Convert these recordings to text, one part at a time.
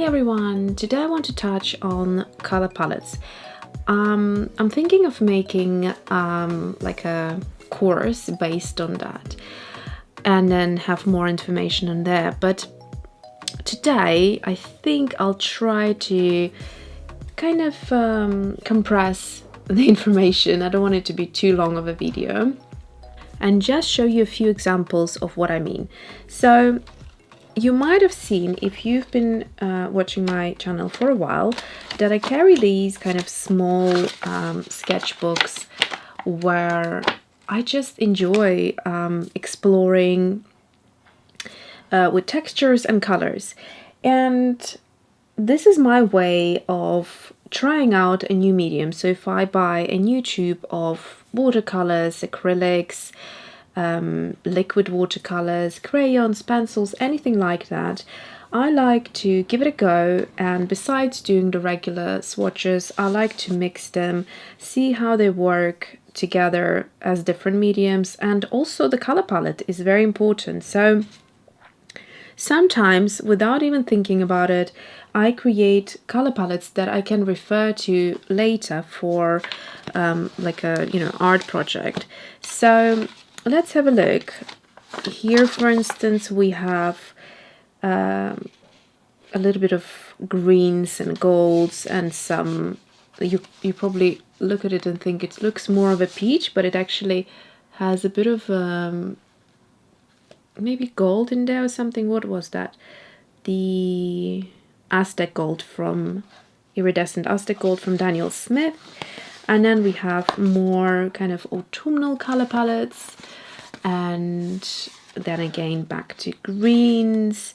Hi everyone! Today I want to touch on color palettes. I'm thinking of making like a course based on that and then have more information on there. But today I think I'll try to kind of compress the information. I don't want it to be too long of a video and just show you a few examples of what I mean. So you might have seen, if you've been watching my channel for a while, that I carry these kind of small sketchbooks where I just enjoy exploring with textures and colors. And this is my way of trying out a new medium. So if I buy a new tube of watercolors, acrylics, liquid watercolors, crayons, pencils, anything like that, I like to give it a go, and besides doing the regular swatches, I like to mix them, see how they work together as different mediums, and also the color palette is very important. So sometimes, without even thinking about it, I create color palettes that I can refer to later for like a art project. So let's have a look. Here, for instance, we have a little bit of greens and golds and some, you probably look at it and think it looks more of a peach, but it actually has a bit of maybe gold in there or something. What was that? The Aztec gold from Iridescent Aztec gold from Daniel Smith. And then we have more kind of autumnal color palettes, and then again back to greens,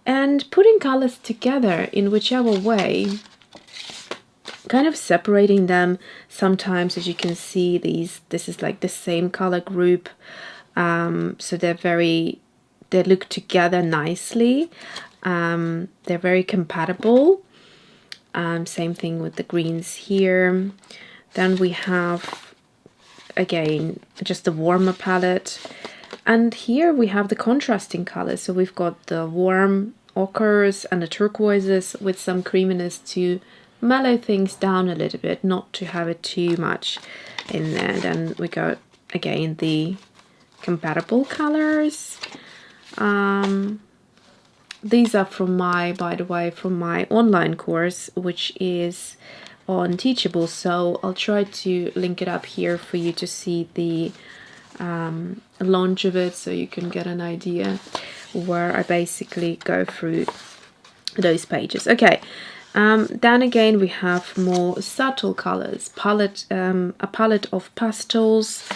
and putting colors together in whichever way, kind of separating them. Sometimes, as you can see, this is like the same color group, so they look together nicely. They're very compatible. Same thing with the greens here. Then we have, again, just the warmer palette. And here we have the contrasting colors. So we've got the warm ochres and the turquoises with some creaminess to mellow things down a little bit, not to have it too much in there. Then we got, again, the compatible colors. These are from by the way, from my online course, which is on Teachable, so I'll try to link it up here for you to see the launch of it, so you can get an idea, where I basically go through those pages. Okay, then again we have more subtle colors, a palette of pastels,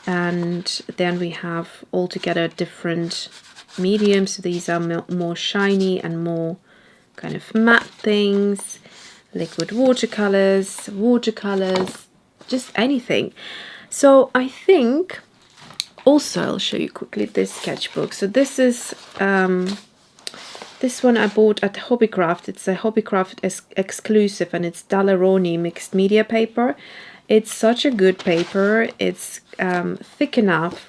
and then we have altogether different mediums. So these are more shiny and more kind of matte things. Liquid watercolors, just anything. So I think also I'll show you quickly this sketchbook. So this is this one I bought at Hobbycraft. It's a Hobbycraft exclusive, and it's Rowney mixed media paper. It's such a good paper. It's thick enough,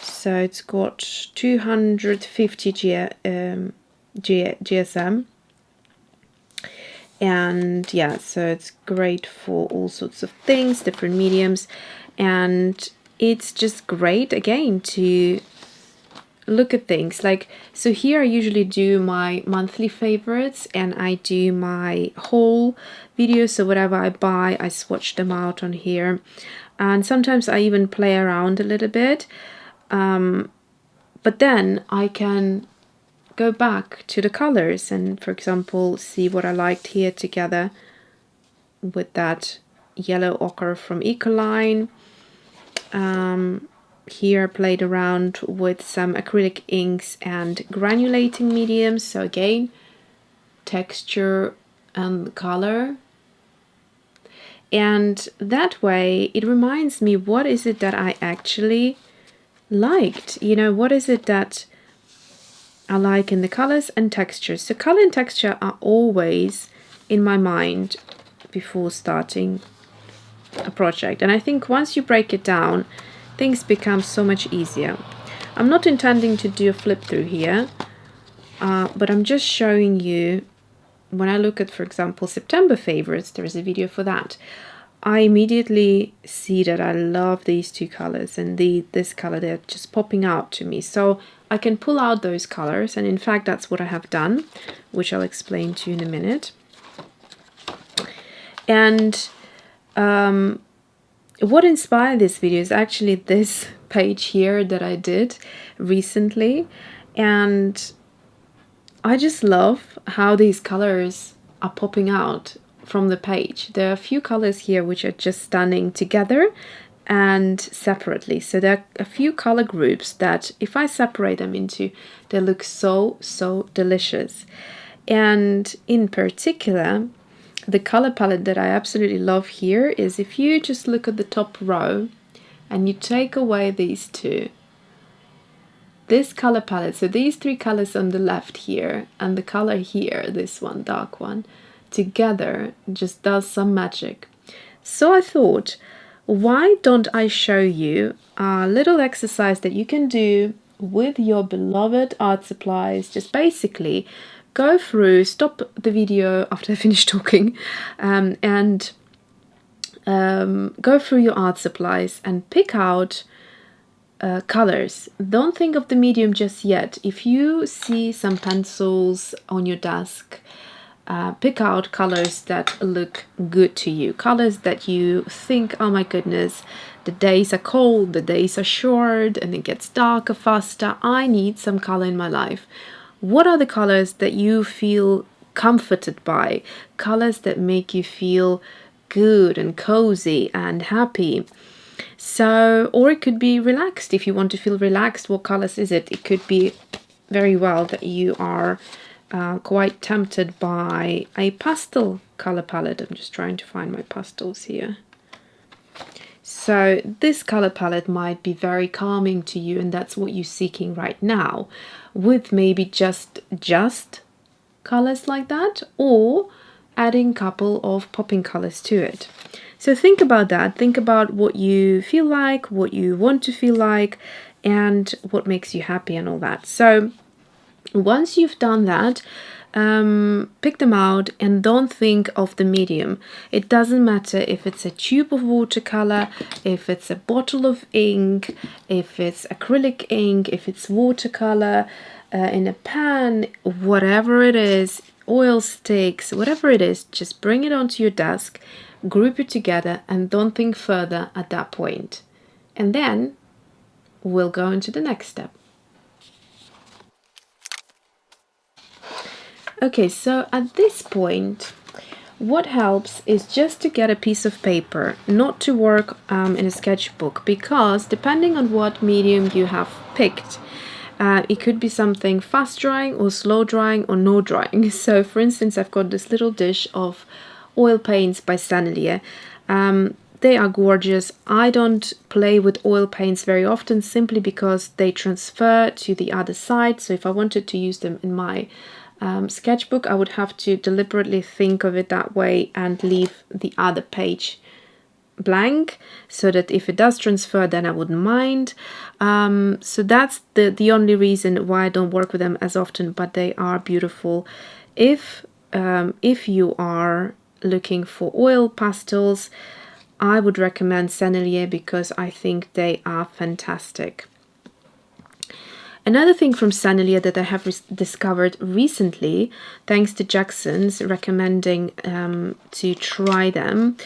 so it's got 250 GSM. And yeah, so it's great for all sorts of things, different mediums, and it's just great again to look at things like, so here I usually do my monthly favorites and I do my haul videos. So whatever I buy, I swatch them out on here, and sometimes I even play around a little bit, but then I can go back to the colors and, for example, see what I liked here together with that yellow ochre from Ecoline. Here I played around with some acrylic inks and granulating mediums, so again, texture and color. And that way it reminds me, what is it that I actually liked? What is it that I like in the colors and textures? So color and texture are always in my mind before starting a project, and I think once you break it down, things become so much easier. I'm not intending to do a flip through here, but I'm just showing you when I look at, for example, September favorites, there is a video for that, I immediately see that I love these two colors, and this color, they're just popping out to me. So I can pull out those colors, and in fact that's what I have done, which I'll explain to you in a minute. And what inspired this video is actually this page here that I did recently, and I just love how these colors are popping out from the page. There are a few colors here which are just stunning together and separately. So there are a few color groups that if I separate them into, they look so delicious. And in particular, the color palette that I absolutely love here is if you just look at the top row and you take away these two, this color palette, so these three colors on the left here and the color here, this one, dark one, together just does some magic. So I thought, why don't I show you a little exercise that you can do with your beloved art supplies. Just basically go through, stop the video after I finish talking, and go through your art supplies and pick out colors. Don't think of the medium just yet. If you see some pencils on your desk, pick out colors that look good to you, colors that you think, oh my goodness, the days are cold, the days are short, and it gets darker faster. I need some color in my life. What are the colors that you feel comforted by? Colors that make you feel good and cozy and happy. So, or it could be relaxed. If you want to feel relaxed, what colors is it? It could be very well that you are quite tempted by a pastel color palette. I'm just trying to find my pastels here. So this color palette might be very calming to you, and that's what you're seeking right now, with maybe just colors like that, or adding a couple of popping colors to it. So think about that. Think about what you feel like, what you want to feel like, and what makes you happy and all that. So once you've done that, pick them out and don't think of the medium. It doesn't matter if it's a tube of watercolor, if it's a bottle of ink, if it's acrylic ink, if it's watercolor in a pan, whatever it is, oil sticks, whatever it is, just bring it onto your desk, group it together, and don't think further at that point. And then we'll go into the next step. Okay, so at this point, what helps is just to get a piece of paper, not to work in a sketchbook, because depending on what medium you have picked, it could be something fast drying or slow drying or no drying. So for instance, I've got this little dish of oil paints by Sennelier. They are gorgeous. I don't play with oil paints very often simply because they transfer to the other side. So if I wanted to use them in my sketchbook, I would have to deliberately think of it that way and leave the other page blank, so that if it does transfer, then I wouldn't mind. So that's the only reason why I don't work with them as often, but they are beautiful. If you are looking for oil pastels, I would recommend Sennelier because I think they are fantastic. Another thing from Sennelier that I have discovered recently, thanks to Jackson's recommending to try them,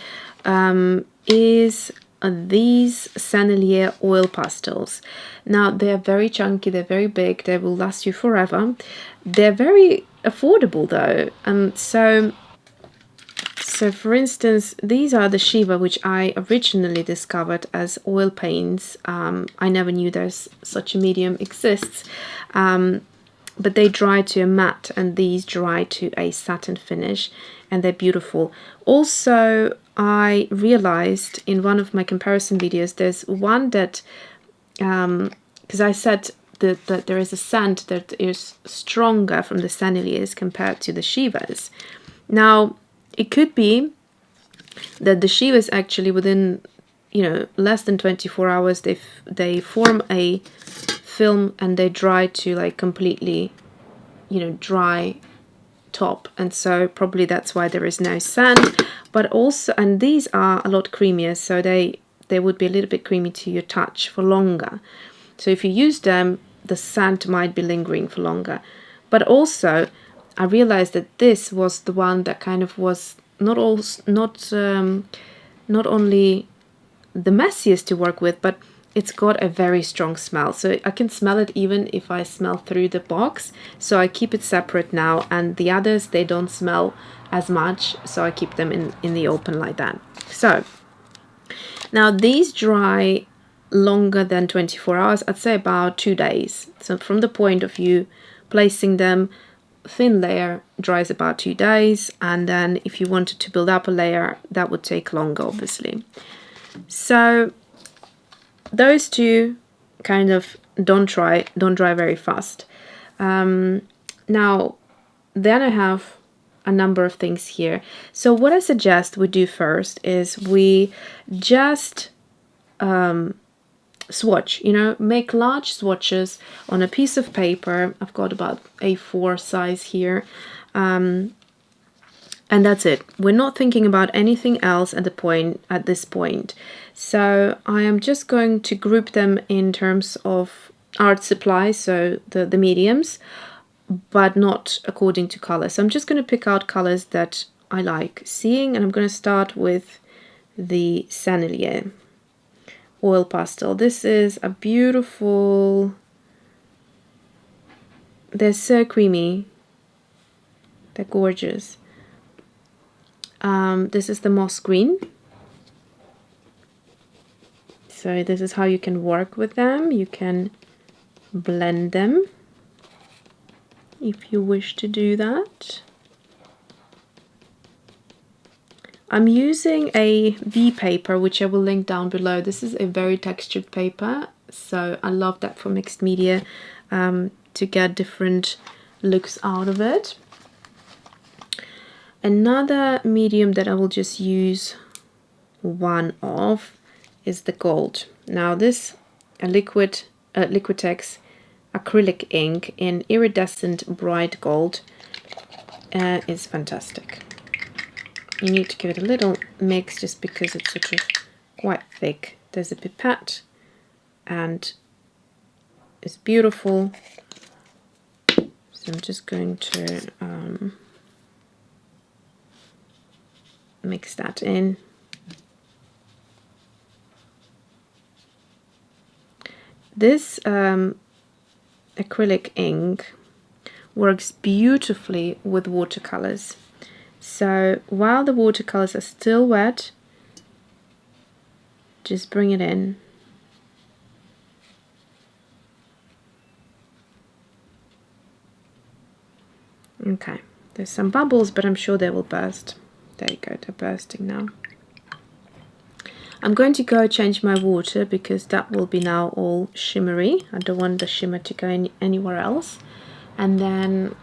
is these Sennelier Oil Pastels. Now, they're very chunky, they're very big, they will last you forever. They're very affordable though, and so for instance, these are the Shiva, which I originally discovered as oil paints. I never knew there's such a medium exists, but they dry to a matte, and these dry to a satin finish, and they're beautiful. Also, I realized in one of my comparison videos, there's one that, because I said that there is a scent that is stronger from the Senneliers compared to the Shivas. Now, it could be that the Shivas actually within, less than 24 hours, they form a film and they dry to like completely, dry top, and so probably that's why there is no sand. But also, and these are a lot creamier, so they would be a little bit creamy to your touch for longer. So if you use them, the scent might be lingering for longer. But also, I realized that this was the one that kind of was not only the messiest to work with, but it's got a very strong smell. So I can smell it even if I smell through the box. So I keep it separate now, and the others, they don't smell as much, so I keep them in the open like that. So now these dry longer than 24 hours, I'd say about 2 days. So from the point of view placing them, thin layer dries about 2 days, and then if you wanted to build up a layer, that would take longer, obviously. So those two kind of don't dry very fast. Now then I have a number of things here. So what I suggest we do first is we just swatch, you know, make large swatches on a piece of paper. I've got about A4 size here, and that's it. We're not thinking about anything else at this point. So I am just going to group them in terms of art supply, so the mediums, but not according to color. So I'm just going to pick out colors that I like seeing, and I'm going to start with the Sennelier Oil Pastel. This is a beautiful, they're so creamy, they're gorgeous. This is the moss green. So this is how you can work with them. You can blend them if you wish to do that. I'm using a V paper, which I will link down below. This is a very textured paper, so I love that for mixed media, to get different looks out of it. Another medium that I will just use one of is the gold. Now this Liquitex acrylic ink in iridescent bright gold is fantastic. You need to give it a little mix just because it's sort of quite thick. There's a pipette and it's beautiful. So I'm just going to mix that in. This acrylic ink works beautifully with watercolors. So while the watercolors are still wet, just bring it in. Okay, there's some bubbles, but I'm sure they will burst. There you go, they're bursting now. I'm going to go change my water because that will be now all shimmery. I don't want the shimmer to go anywhere else. And then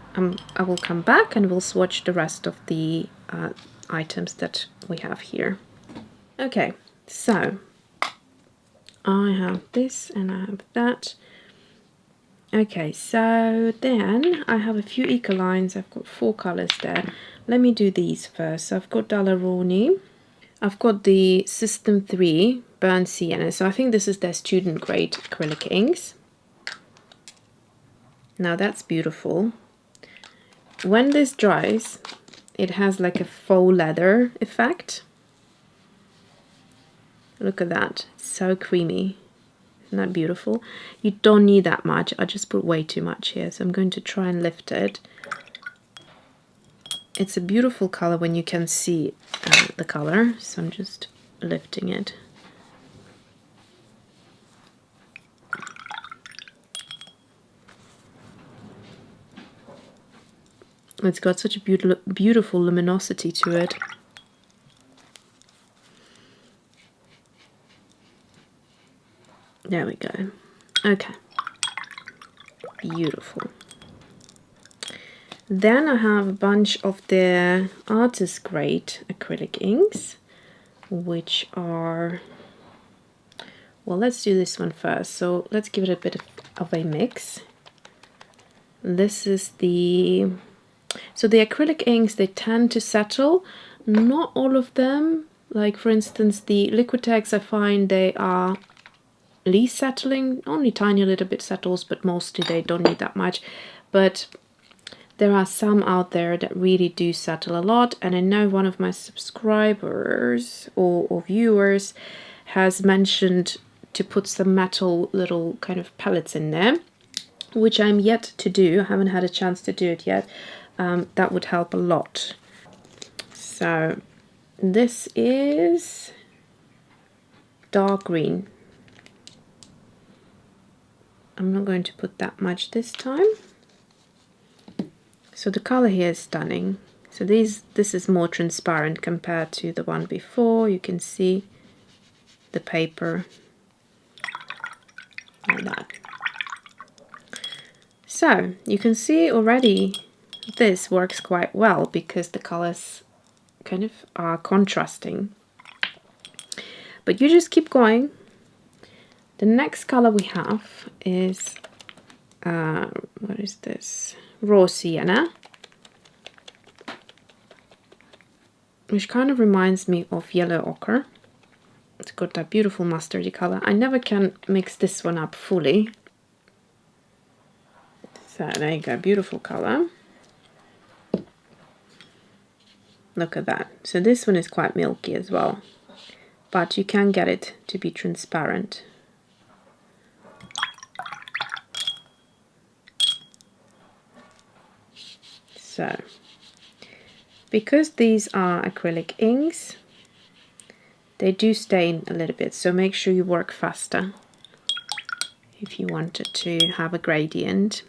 I will come back and we'll swatch the rest of the items that we have here. Okay, so I have this and I have that. Okay, so then I have a few eco lines. I've got 4 colors there. Let me do these first. So I've got Rowney. I've got the System 3 Burnt Sienna. So I think this is their student grade acrylic inks. Now that's beautiful. When this dries, it has like a faux leather effect. Look at that, it's so creamy. Isn't that beautiful? You don't need that much. I just put way too much here, so I'm going to try and lift it. It's a beautiful color when you can see the color, so I'm just lifting it. It's got such a beautiful luminosity to it. There we go. Okay. Beautiful. Then I have a bunch of the artist grade acrylic inks, which are, well, let's do this one first. So let's give it a bit of a mix. This is the, So the acrylic inks, they tend to settle. Not all of them. Like for instance, the Liquitex, I find they are least settling. Only tiny little bit settles, but mostly they don't need that much. But there are some out there that really do settle a lot. And I know one of my subscribers or viewers has mentioned to put some metal little kind of pellets in there, which I'm yet to do. I haven't had a chance to do it yet. That would help a lot. So this is dark green. I'm not going to put that much this time. So the color here is stunning. So this is more transparent compared to the one before. You can see the paper like that. So you can see already this works quite well because the colors kind of are contrasting. But you just keep going. The next color we have is, what is this? Raw sienna, which kind of reminds me of yellow ochre. It's got that beautiful mustardy color. I never can mix this one up fully. So there you go, beautiful color. Look at that. So this one is quite milky as well, but you can get it to be transparent. So, because these are acrylic inks, they do stain a little bit, so make sure you work faster if you wanted to have a gradient.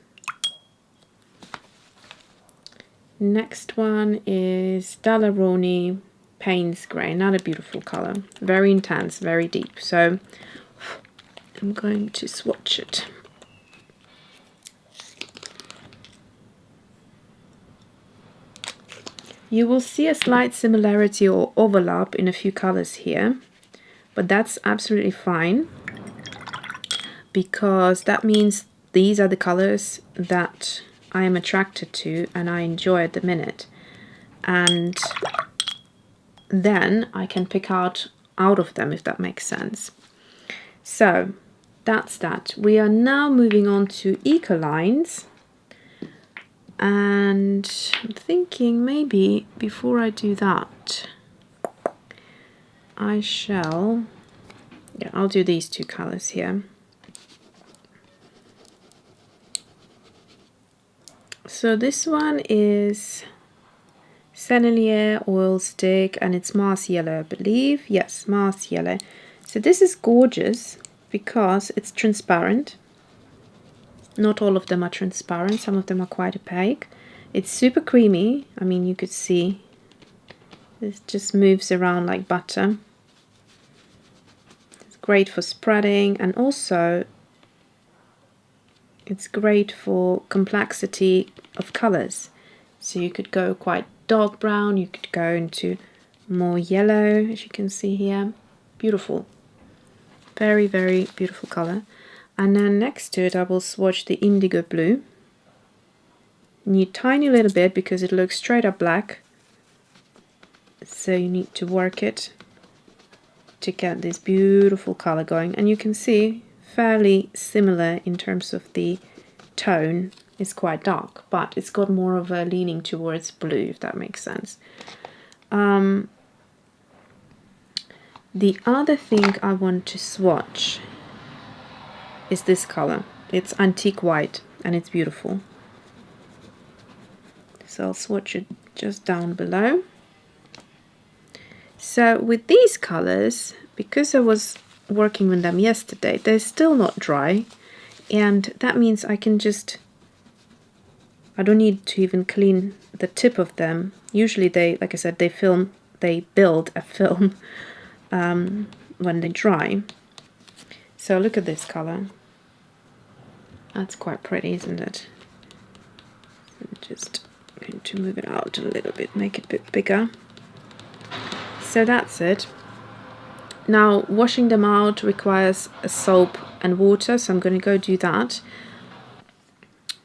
Next one is Rowney Paints Grey, another beautiful color, very intense, very deep. So I'm going to swatch it. You will see a slight similarity or overlap in a few colors here, but that's absolutely fine because that means these are the colors that I am attracted to and I enjoy at the minute. And then I can pick out of them, if that makes sense. So that's that. We are now moving on to eco lines. And I'm thinking maybe before I do that, I'll do these two colors here. So this one is Sennelier Oil Stick and it's Mars Yellow, I believe. Yes, Mars Yellow. So this is gorgeous because it's transparent. Not all of them are transparent, some of them are quite opaque. It's super creamy. I mean, you could see this just moves around like butter. It's great for spreading, and also it's great for complexity of colors. So you could go quite dark brown, you could go into more yellow, as you can see here. Beautiful. Very, very beautiful color. And then next to it I will swatch the indigo blue. Need tiny little bit because it looks straight up black. So you need to work it to get this beautiful color going. And you can see fairly similar in terms of the tone. It's quite dark, but it's got more of a leaning towards blue, if that makes sense. The other thing I want to swatch is this color. It's antique white and it's beautiful. So I'll swatch it just down below. So with these colors, because I was working with them yesterday, they're still not dry, and that means I can just, I don't need to even clean the tip of them. Usually they, like I said, they build a film when they dry. So look at this color. That's quite pretty, isn't it? I'm just going to move it out a little bit, make it a bit bigger. So that's it. Now washing them out requires a soap and water, so I'm going to go do that.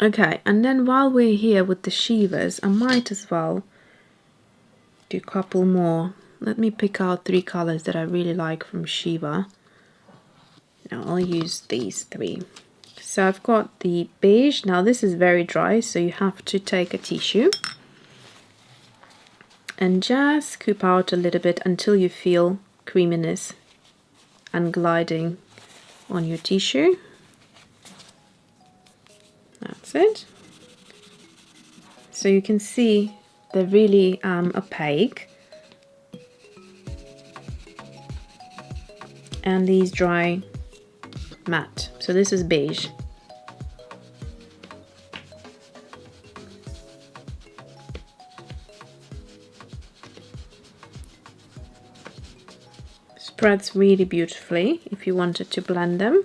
Okay, and then while we're here with the Shivas, I might as well do a couple more. Let me pick out 3 colors that I really like from Shiva. Now I'll use these 3. So I've got the beige. Now this is very dry, so you have to take a tissue and just scoop out a little bit until you feel creaminess and gliding on your tissue. That's it. So you can see they're really opaque, and these dry matte. So this is beige. Spreads really beautifully if you wanted to blend them.